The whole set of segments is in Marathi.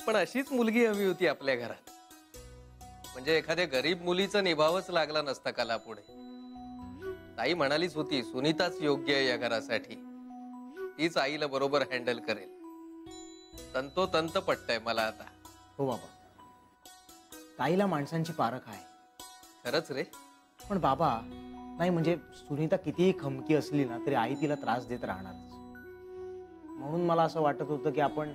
पण अशीच मुलगी हवी होती आपल्या घरात, म्हणजे एखाद्या गरीब मुलीचं निभावच लागला नसता कला पुढे. ताई म्हणालीच होती सुनीताच योग्य आहे या घरासाठी, तीच आईला बरोबर हँडल करेल. तंतोतंत पटतंय मला आता. हो बाबा, ताईला माणसांची पारख आहे. खरंच रे. पण बाबा नाही, म्हणजे सुनीता कितीही खमकी असली ना तरी आई तिला त्रास देत राहणारच. म्हणून मला असं वाटत होतं की आपण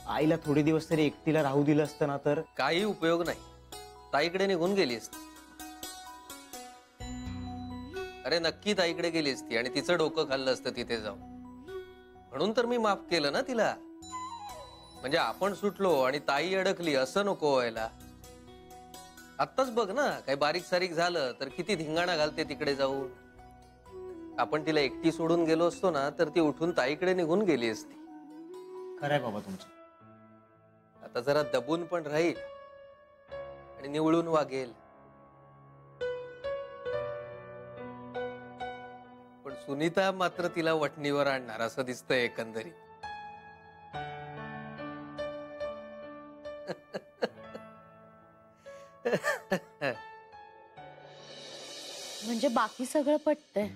आईला थोडे दिवस तरी एकटीला राहू दिलं असतं ना तर. काही उपयोग नाही, ताईकडे निघून गेली असती. अरे नक्की ताईकडे गेली असती आणि तिचं डोकं खाल्लं असतं तिथे जाऊन. म्हणून तर मी माफ केलं ना तिला. म्हणजे आपण सुटलो आणि ताई अडकली असं नको व्हायला. आत्ताच बघ ना, काही बारीक सारीक झालं तर किती धिंगाणा घालते तिकडे जाऊन. आपण तिला एकटी सोडून गेलो असतो ना तर ती उठून ताईकडे निघून गेली असती. खरंय बाबा तुमचं. आता जरा दबून पण राहील आणि निवळून वागेल. पण सुनीता मात्र तिला वठणीवर आणणार असं दिसतंय एकंदरीत. म्हणजे बाकी सगळं पटतंय.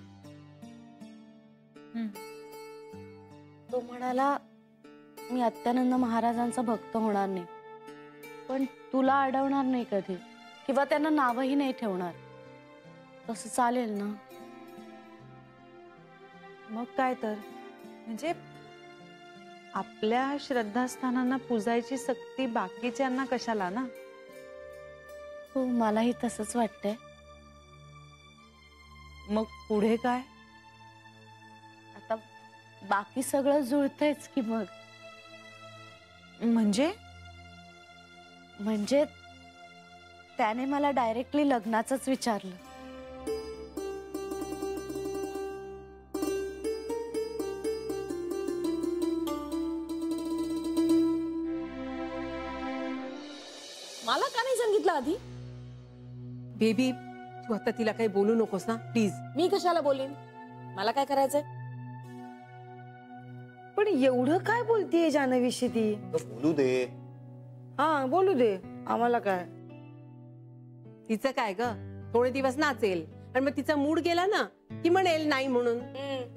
तो म्हणाला मी अत्यानंद महाराजांचा भक्त होणार नाही, पण तुला अडवणार नाही कधी, किंवा त्यांना नावही नाही ठेवणार. तसं चालेल ना? मग काय तर, म्हणजे आपल्या श्रद्धास्थानांना पूजायची सक्ती बाकीच्यांना कशाला ना. हो, मलाही तसंच वाटतंय. मग पुढे काय? आता बाकी सगळं जुळतंयच की मग. म्हणजे म्हणजे त्याने मला डायरेक्टली लग्नाचंच विचारलं. मला का नाही सांगितलं आधी? बेबी तू आता तिला काही बोलू नकोस ना प्लीज. मी कशाला बोलेन, मला काय करायचंय? पण एवढं काय बोलतीये जान्हवीशी ती? बोलू दे. हा बोलू दे, आम्हाला काय. तिचं काय ग, थोडे दिवस नाचेल आणि मग तिचा मूड गेला ना की म्हणेल नाही म्हणून.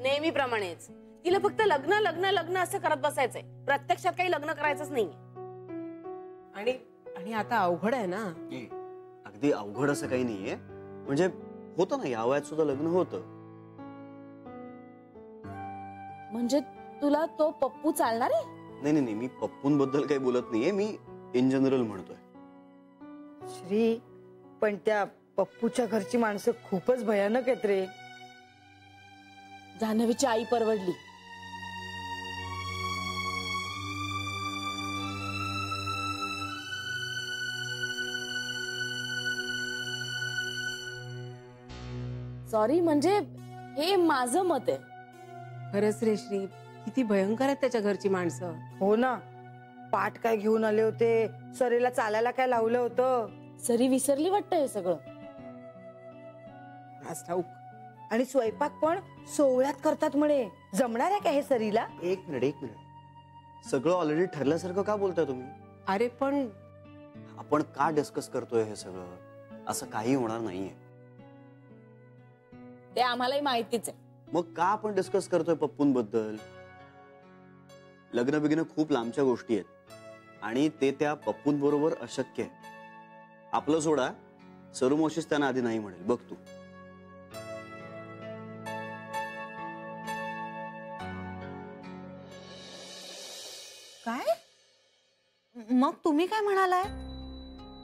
नेहमीप्रमाणेच तिला फक्त लग्न लग्न लग्न असं करत बसायचंय. प्रत्यक्षात काही लग्न करायचंच नाही. आणि आता अवघड आहे ना. अगदी अवघड असं काही नाहीये, म्हणजे होतं ना, या वयात सुद्धा लग्न होतं. म्हणजे तुला तो पप्पू चालणार आहे? नाही नाही, मी पप्पूंबद्दल काही बोलत नाहीये, मी इन जनरल म्हणतोय. श्री, पण त्या पप्पूच्या घरची माणसं खूपच भयानक आहेत रे. जान्हवीची आई परवडली. सॉरी, म्हणजे हे माझं मत आहे. खरंच रे श्री, किती भयंकर आहेत त्याच्या घरची माणसं. हो ना, पाठ काय घेऊन आले होते, सरीला चालायला काय लावलं होतं. सरी विसरली वाटतं हे सगळं. आणि स्वयंपाक पण सोहळ्यात करतात म्हणे. जमणार आहे का हे सरीला? एक मिनिट, सगळं ऑलरेडी ठरल्यासारखं का बोलताय तुम्ही? अरे पण आपण का डिस्कस करतोय हे सगळं? असं काही होणार नाहीये. ते आम्हालाही माहितीच आहे. मग का आपण डिस्कस करतोय पप्पूंबद्दल? लग्न बिग्न खूप लांबच्या गोष्टी आहेत आणि ते त्या पप्पूंबरोबर अशक्य आहे. आपलं सोडा, सरुमावशीच त्यांना आधी नाही म्हणेल बघ तू. काय? मग तुम्ही काय म्हणालाय?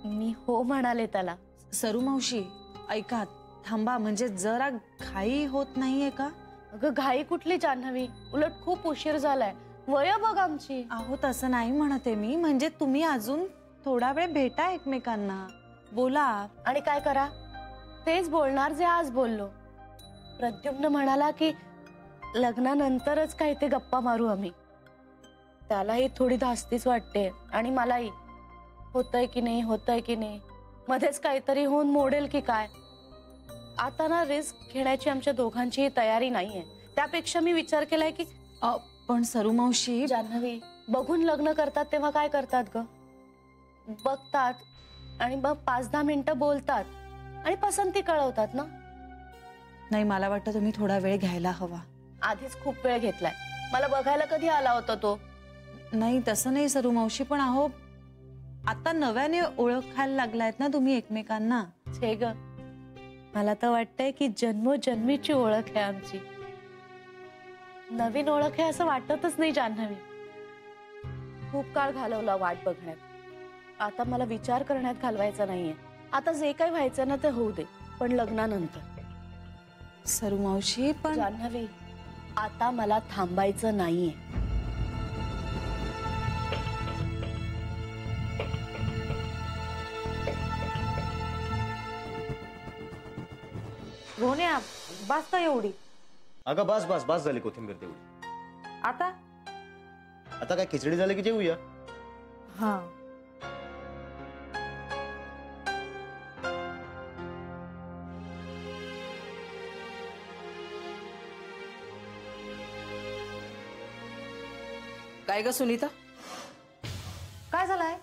मी हो म्हणाले त्याला. सरुमावशी ऐका, थांबा, म्हणजे जरा घाई होत नाहीये का? अगं घाई कुठली जान्हवी, उलट खूप उशीर झालाय. वय बघ आमची. अहो तसं नाही म्हणते मी, म्हणजे तुम्ही अजून थोडा वेळ भेटा एकमेकांना, बोला. आणि काय करा, तेच बोलणार जे आज बोललो. प्रद्युम्न म्हणाला की लग्नानंतरच काही ते गप्पा मारू आम्ही. त्यालाही थोडी धास्तीच वाटते आणि मलाही. होतंय की नाही, मध्येच काहीतरी होऊन मोडेल की काय. आता ना रिस्क घेण्याची आमच्या दोघांचीही तयारी नाहीये. त्यापेक्षा मी विचार केलाय की पण सरुमावशी. जान्हवी, बघून लग्न करतात तेव्हा काय करतात ग? बघतात आणि मग 5-10 मिनिटं बोलतात आणि पसंती कळवतात ना. नाही, मला वाटतं तुम्ही थोडा वेळ घ्यायला हवा. आधीच खूप वेळ घेतलाय. मला बघायला कधी आला होता तो? नाही तसं नाही सरू मावशी, पण अहो आता नव्याने ओळखायला लागलायत ना तुम्ही एकमेकांना. छे ग, मला तर वाटतंय की जन्मोजन्मीची ओळख आहे आमची. नवीन ओळख आहे असं वाटतच नाही जान्हवी. खूप काळ घालवला वाट बघण्यात. आता मला विचार करण्यात घालवायचा नाहीये. आता जे काही व्हायचं ना ते होऊ दे, पण लग्नानंतर. सरू मावशी पण जान्हवी, आता मला थांबायचं नाहीये. रोन्या, बस का एवढी? अगं बस बस बस झाली कोथिंबीर तेवढी. आता आता काय खिचडी झाली की जेवूया. हा. काय ग सुनीता? काय झालंय?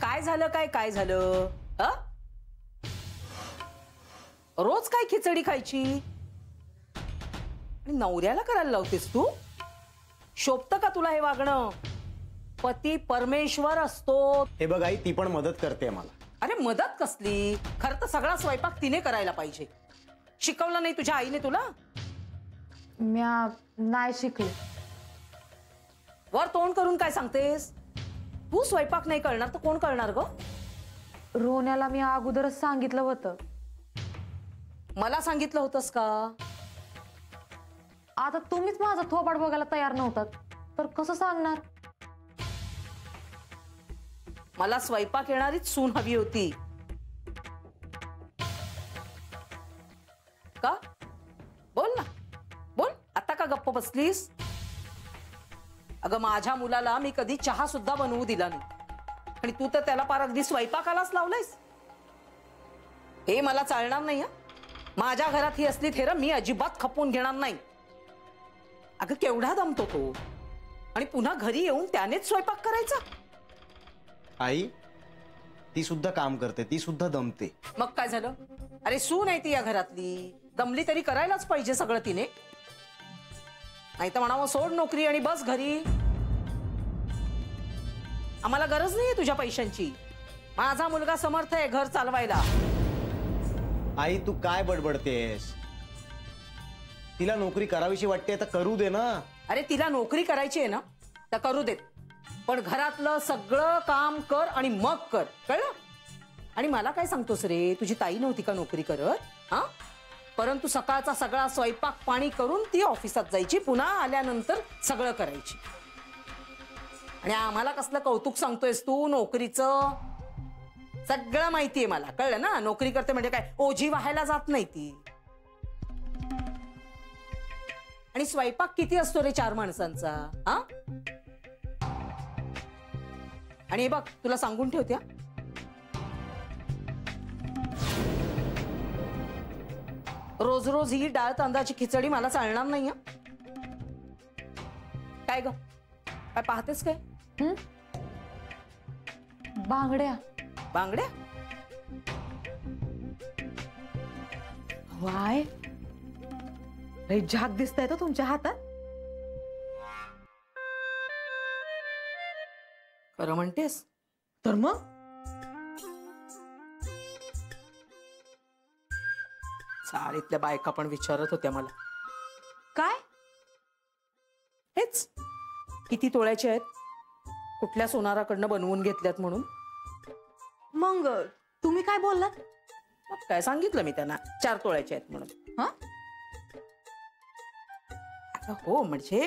काय झालं? काय झालं? रोज काय खिचडी खायची आणि नवऱ्याला करायला लावतेस तू? शोभतं का तुला हे वागणं? पती परमेश्वर असतो. हे बघ आई, ती पण मदत करते मला. अरे मदत कसली? खरं तर सगळा स्वयंपाक तिने करायला पाहिजे. शिकवलं नाही तुझ्या आईने तुला? म्या नाही शिकले. वर तोंड करून काय सांगतेस? तू स्वयंपाक नाही करणार तर कोण करणार ग? रोन्याला मी अगोदरच सांगितलं होतं. मला सांगितलं होतंस का? आता तुम्हीच माझा थोबाड बघायला तयार नव्हतात तर कसं सांगणार? मला स्वयंपाक येणारीच सून हवी होती. का? बोल ना, बोल. आता का गप्प बसलीस? अगं माझ्या मुलाला मी कधी चहा सुद्धा बनवू दिला नाही आणि तू तर त्याला पार अगदी स्वयंपाकालाच लावलंयस. हे मला चालणार नाही. हा, माझ्या घरात ही असली थेरं मी अजिबात खपवून घेणार नाही. अगं केवढा दमतो तो आणि पुन्हा घरी येऊन त्यानेच स्वयंपाक करायचा. आई, ती सुद्धा काम करते, ती सुद्धा दमते. मग काय झालं? अरे सून आहे ती या घरातली, दमली तरी करायलाच पाहिजे सगळं तिने. नाही तर म्हणावं सोड नोकरी आणि बस घरी. आम्हाला गरज नाहीये तुझ्या पैशांची. माझा मुलगा समर्थ आहे घर चालवायला. आई तू काय बडबडतेस? तिला नोकरी करावीशी वाटते तर करू दे ना. अरे तिला नोकरी करायची आहे ना तर करू देत, पण घरातलं सगळं काम कर आणि मग कर, कळलं? आणि मला काय सांगतोस रे, तुझी ताई नव्हती का नोकरी करत? हा, परंतु सकाळचा सगळा स्वयंपाक पाणी करून ती ऑफिसात जायची, पुन्हा आल्यानंतर सगळं करायची. आणि आम्हाला कसलं कौतुक सांगतोयस तू नोकरीचं? सगळं माहितीये मला, कळलं ना? नोकरी करते म्हणजे काय ओझी व्हायला जात नाही ती. आणि स्वयंपाक किती असतो रे 4 माणसांचा? हा, आणि हे बघ तुला सांगून ठेवते, रोज रोज ही डाळ तांदळाची खिचडी मला चालणार नाही. काय ग, काय पाहतेस काय? बांगड्या. बांगड्या? वाय, लय झाक दिसताय तो तुमच्या हातात. खरं म्हणतेस? तर मग चाळीतल्या बायका पण विचारत होत्या मला. काय? हेच किती तोळ्याचे आहेत, कुठल्या सोनाराकडनं बनवून घेतल्यात म्हणून. मग तुम्ही काय बोललात? मग काय सांगितलं मी त्यांना 4 तोळ्याचे आहेत म्हणून. हा, हो, म्हणजे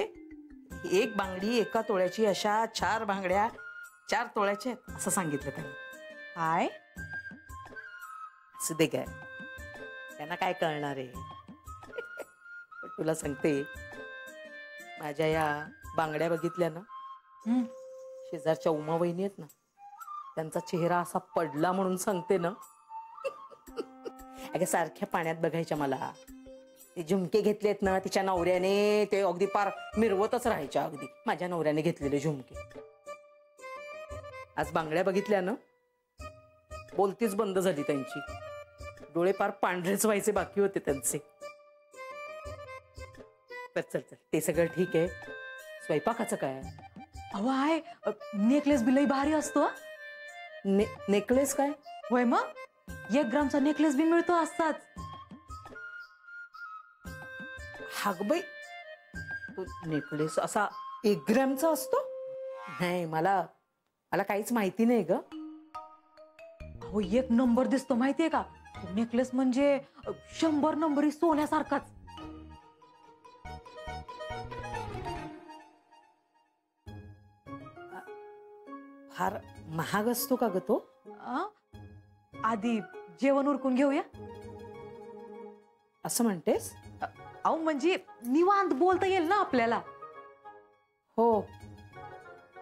एक बांगडी 1 तोळ्याची, अशा 4 बांगड्या 4 तोळ्याच्या आहेत असं सांगितलं त्यांना. काय? असू दे, काय त्यांना काय कळणार आहे. पण तुला सांगते, माझ्या या बांगड्या बघितल्या ना, शेजारच्या उमा वहिनी आहेत ना, त्यांचा चेहरा असा पडला म्हणून सांगते ना. अगं सारख्या पाण्यात बघायच्या मला. ते झुमके घेतलेत ना तिच्या नवऱ्याने, ते अगदी पार मिरवतच राहायच्या. अगदी माझ्या नवऱ्याने घेतलेले झुमके. आज बांगड्या बघितल्या ना, बोलतीच बंद झाली त्यांची. डोळे पार पांढरेच व्हायचे बाकी होते त्यांचे. तर चल चल, ते सगळं ठीक आहे. स्वयंपाकाचं काय? अहो आहे नेकलेस बी लई भारी असतो हा. नेकलेस काय? होय मग 1 ग्रामचा नेकलेस बी मिळतो असाच. हागबाई, तो नेकलेस असा 1 ग्रॅमचा असतो? नाही, मला काहीच माहिती नाही ग. अहो 1 नंबर दिसतो माहितीये का. नेकलेस म्हणजे 100 नंबरी सोन्यासारखाच. फार महाग असतो का ग तो? आधी जेवण उरकून घेऊया. असं म्हणतेस? अहो म्हणजे निवांत बोलता येईल ना आपल्याला. हो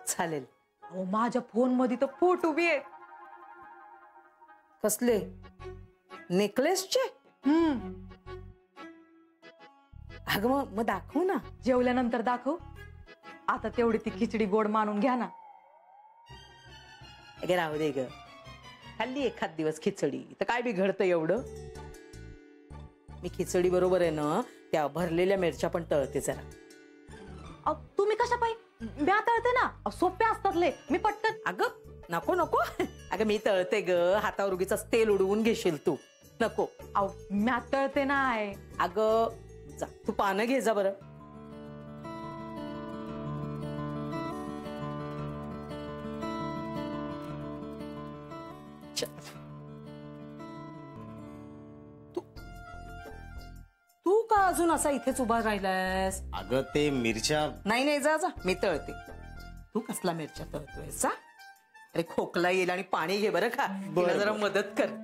चालेल. अहो माझ्या फोन मध्ये तर फोटो बी आहेत. कसले? नेकलेसचे? अगं मग दाखव ना. जेवल्यानंतर दाखव. आता तेवढी ती खिचडी गोड मानून घ्या ना. अगे राहू दे ग, खाल्ली एखाद दिवस खिचडी तर काय बिघडतं एवढं. मी खिचडी बरोबर आहे ना त्या भरलेल्या मिरच्या पण तळते जरा. तुम्ही कशा पाहिजे? म्या तळते ना, सोपे असतात लय. मी पटकन. अगं नको नको, अगं मी तळते ग. हातावर उगीच तेल उडवून घेशील तू. नको. अहो म्या तळते नाही. अगं जा, तू पानं घे जा बरं. तू का अजून असा इथेच उभा राहिलायस? अगं ते मिरच्या. नाही नाही, जा जा, मी तळते. तू कसला मिरच्या तळतोय सा? अरे खोकला येईल. आणि पाणी घे बरं का. तिला जरा मदत कर.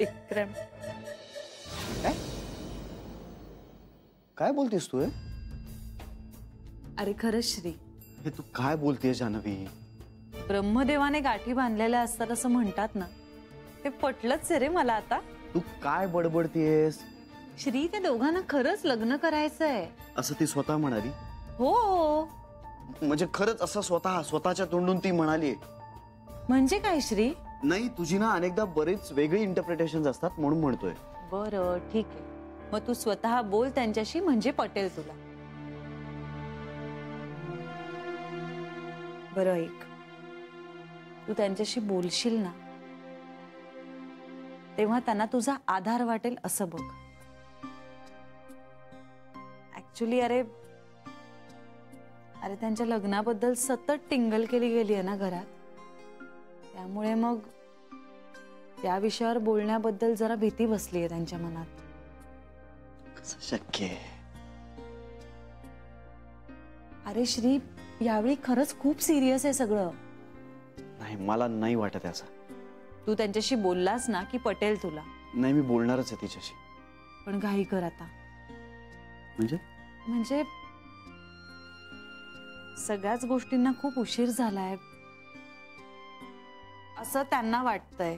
विक्रम, काय बोलतेस तू? अरे खरंच श्री, हे तू काय बोलतेस जानवी? ब्रह्मदेवाने गाठी बांधलेल्या असतात असं म्हणतात ना, ते पटलंच रे मला आता. तू काय बडबडतेस? श्री, त्या दोघांना खरंच लग्न करायचंय असं ती स्वतः म्हणाली? हो. म्हणजे खरंच असं स्वतःच्या तोंडून ती म्हणाली? म्हणजे काय श्री? नाही, तुझी ना अनेकदा बरेच वेगळी इंटरप्रिटेशन असतात म्हणून म्हणतोय. बरं ठीक आहे, मग तू स्वतः बोल त्यांच्याशी, म्हणजे पटेल तुला. बरं ऐक, तू त्यांच्याशी बोलशील ना तेव्हा त्यांना तुझा आधार वाटेल असं बघ. ऍक्च्युली अरे त्यांच्या लग्नाबद्दल सतत टिंगल केली गेली आहे ना घरात, त्यामुळे मग त्या विषयावर बोलण्याबद्दल जरा भीती बसली आहे त्यांच्या मनात. कसं शक्य आहे? अरे श्री, यावेळी खरंच खूप सिरियस आहे सगळं. नाही, मला नाही वाटत असं. तू त्यांच्याशी बोललास ना की पटेल तुला. नाही, मी बोलणारच आहे तिच्याशी. पण घाई कर आता. म्हणजे सगळ्याच गोष्टींना खूप उशीर झालाय असं त्यांना वाटतंय.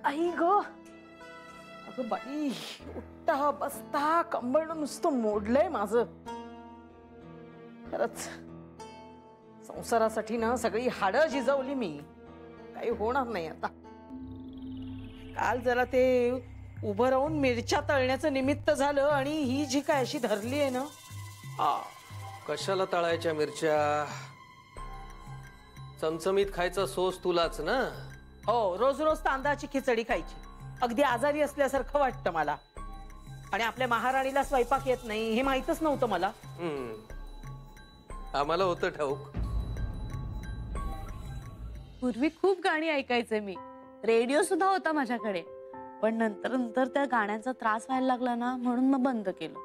आई ग, अगं बाई, उठता बसता कंबरनं नुसतं मोडलंय माझं. खरंच संसारासाठी ना सगळी हाडं झिजवली मी. काही होणार नाही आता. काल जरा ते उभं राहून मिरच्या तळण्याचं निमित्त झालं, आणि ही जी काय अशी धरली आहे ना. कशाला तळायच्या मिरच्या? चमचमीत खायचा सोस तुलाच ना. हो, रोज रोज तांदळाची खिचडी खायची. अगदी आजारी असल्यासारखं वाटतं मला. आणि आपल्या महाराणीला स्वयंपाक येत नाही हे माहीतच नव्हतं मला. आम्हाला होतं ठाऊक. पूर्वी खूप गाणी ऐकायचे मी, रेडिओ सुद्धा होता माझ्याकडे, पण नंतर नंतर त्या गाण्यांचा त्रास व्हायला लागला ना, म्हणून मग बंद केलं.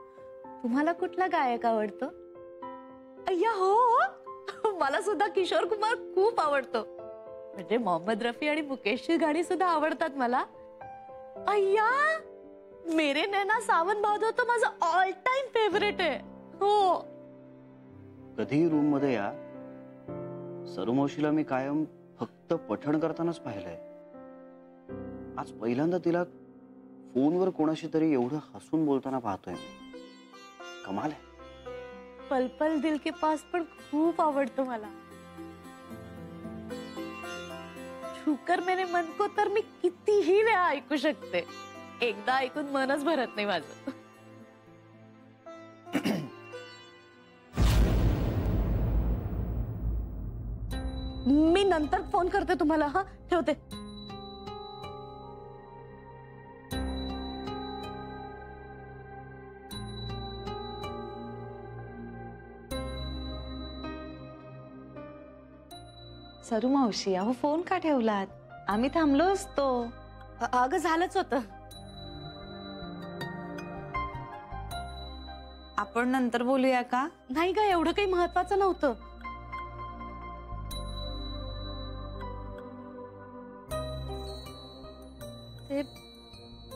तुम्हाला कुठला गायक आवडतो? अय्या हो, मला सुद्धा किशोर कुमार खूप आवडतो. म्हणजे मोहम्मद रफी आणि मुकेशची गाणी सुद्धा आवडतात मला. अय्या, मेरे नैना सावन भादो तर माझं ऑल टाइम फेवरेट आहे. हो. कधी रूम मध्ये या, सरुमावशीला मी कायम फक्त पठण करतानाच पाहिलंय. आज पहिल्यांदा तिला फोनवर कोणाशी तरी एवढं हसून बोलताना पाहतोय. कमाल आहे. पल पल दिल के पास पण खूप आवडतो मला. छूकर मेरे मन को तर मी कितीही वेळा ऐकू शकते. एकदा ऐकून मनच भरत नाही माझं. मी नंतर फोन करते तुम्हाला. हा, ठेवते. सरू मावशी, अहो फोन का ठेवलात? आम्ही थांबलो असतो. अगं झालंच होतं. आपण नंतर बोलूया का? नाही ग, एवढं काही महत्वाचं नव्हतं. ते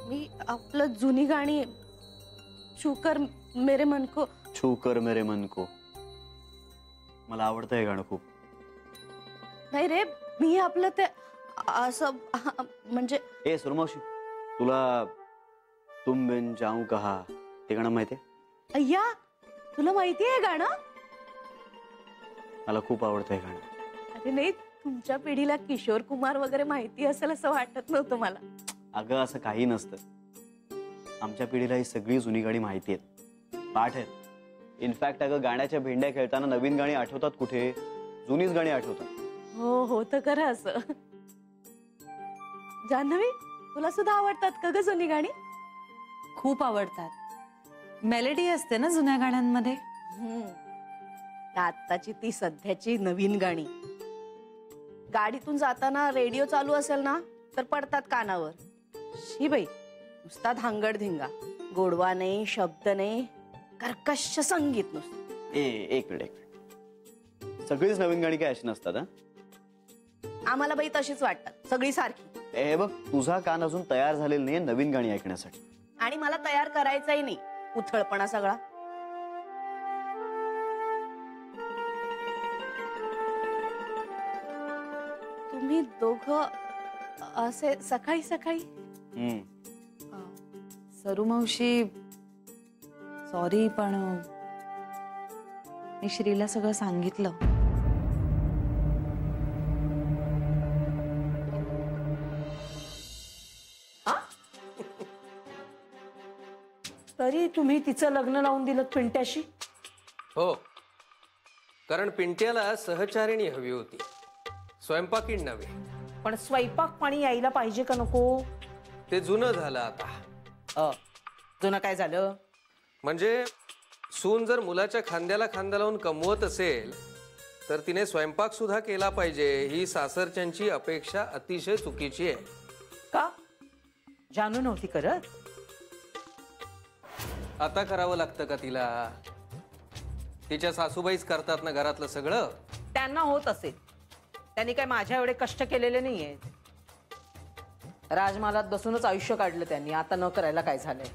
मी आपलं जुनी गाणी, छूकर मेरे मन को. छूकर मेरे मन को, मला आवडतं हे गाणं खूप. नाही रे, मी आपलं ते असं म्हणजे. ए सुरमावशी, तुला तुम बिन जाऊं कहा ते गाणं माहितीये? अय्या, तुला माहिती आहे गाणं? मला खूप आवडतं हे गाणं. अरे नाही, तुमच्या पिढीला किशोर कुमार वगैरे माहिती असेल असं वाटत नव्हतं मला. अगं असं काही नसतं. आमच्या पिढीला ही सगळी जुनी गाणी माहिती आहेत, पाठ आहेत. इनफॅक्ट अगं गाण्याच्या भेंड्या खेळताना नवीन गाणी आठवतात कुठे, जुनीच गाणी आठवतात. हो हो, तर खरं असं. जान्हवी, तुला सुद्धा आवडतात का ग जुनी गाणी? खूप आवडतात. मेलोडी असते ना जुन्या गाण्यांमध्ये. आत्ताची ती सध्याची नवीन गाणी. गाडीतून जाताना रेडिओ चालू असेल ना तर पडतात कानावर. शी बाई, नुसता धांगड धिंगा, गोडवा नाही, शब्द नाही, कर्कश संगीत नुसतं. एक मिनिट, सगळीच नवीन गाणी काय अशी नसतात? आम्हाला बाई तशीच वाटतात, सगळी सारखी. हे बघ, तुझा कान अजून तयार झालेला नाही नवीन गाणी ऐकण्यासाठी. आणि मला तयार करायचाही नाही, उथळपणा सगळा. तुम्ही दोघं असे सकाळी सकाळी. सरू मावशी, सॉरी, पण मी श्रीला सगळं सांगितलं. तरी तुम्ही तिचं लग्न लावून दिलं पिंट्याशी? हो, कारण पिंट्याला सहचारिणी हवी होती, स्वयंपाकीण नव्हे. पण स्वयंपाक पाणी यायला पाहिजे का नको? ते जुनं झालं आता. जुनं काय झालं? म्हणजे सून जर मुलाच्या खांद्याला खांदा लावून कमवत असेल तर तिने स्वयंपाक सुद्धा केला पाहिजे, ही सासरच्यांची अपेक्षा अतिशय चुकीची आहे. का जानू नव्हती करत? आता करावं लागतं का तिला? तिच्या सासूबाईच करतात ना घरातलं सगळं. त्यांना होत असेल, त्यांनी काय माझ्या एवढे कष्ट केलेले नाहीये. राजमालात बसूनच आयुष्य काढलं त्यांनी, आता न करायला काय झालंय?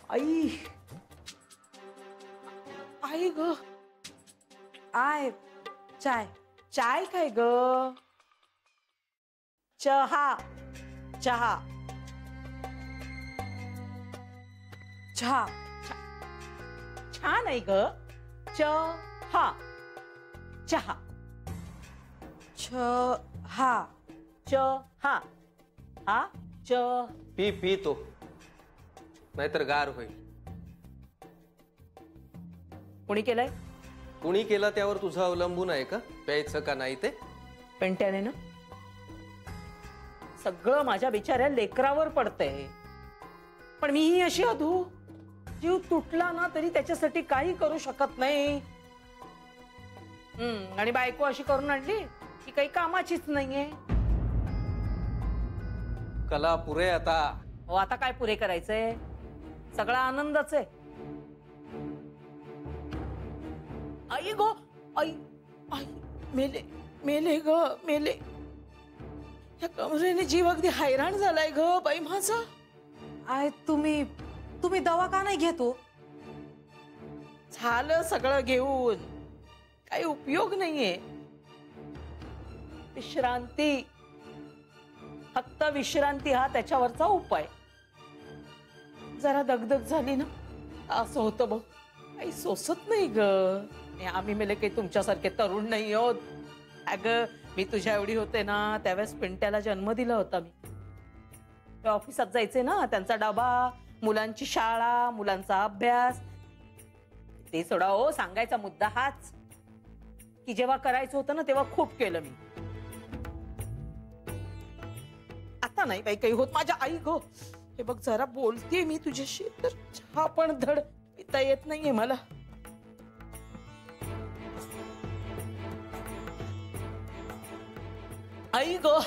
आई आई ग, आय चाय. चाय काय ग? चहा. चहा. चहा. छान नाही ग. चहा. चहा. चहा. चहा. हा च. पी पी तो, नाहीतर गार होईल. कोणी केलंय? कुणी केला त्यावर तुझं अवलंबून आहे का प्यायचं का नाही ते? पेंट्याने ना. सगळं माझ्या बिचाऱ्या लेकरावर पडतंय. पण मीही अशी अधू, जीव तुटला ना तरी त्याच्यासाठी काही करू शकत नाही. आणि बायको अशी करून आणली की काही कामाचीच नाहीये. कला पुरे आता. हो, आता काय पुरे करायचंय? सगळा आनंदच आहे. आई गो, आई आई मेले मेले ग मेले. या कमरेने जीव अगदी हैराण झालाय ग बाई माझा. आय तुम्ही दवा का नाही घेतो? झालं सगळं घेऊन, काही उपयोग नाहीये. विश्रांती, फक्त विश्रांती हा त्याच्यावरचा उपाय. जरा दगदग झाली ना असं होतं बघ, काही सोसत नाही ग. आम्ही मेले काही तुमच्यासारखे तरुण नाही आहोत. अगं मी तुझ्या एवढी होते ना त्यावेळेस पिंट्याला जन्म दिला होता मी. ऑफिसात जायचे ना, त्यांचा डबा, मुलांची शाळा, मुलांचा अभ्यास. ते सोडा हो, सांगायचा मुद्दा हाच की जेव्हा करायचं होतं ना तेव्हा खूप केलं मी. आता नाही बाई काही होत. माझ्या आई गो, हे बघ जरा बोलते मी तुझ्याशी तर चहा पण धड पिता येत नाहीये मला. आई गो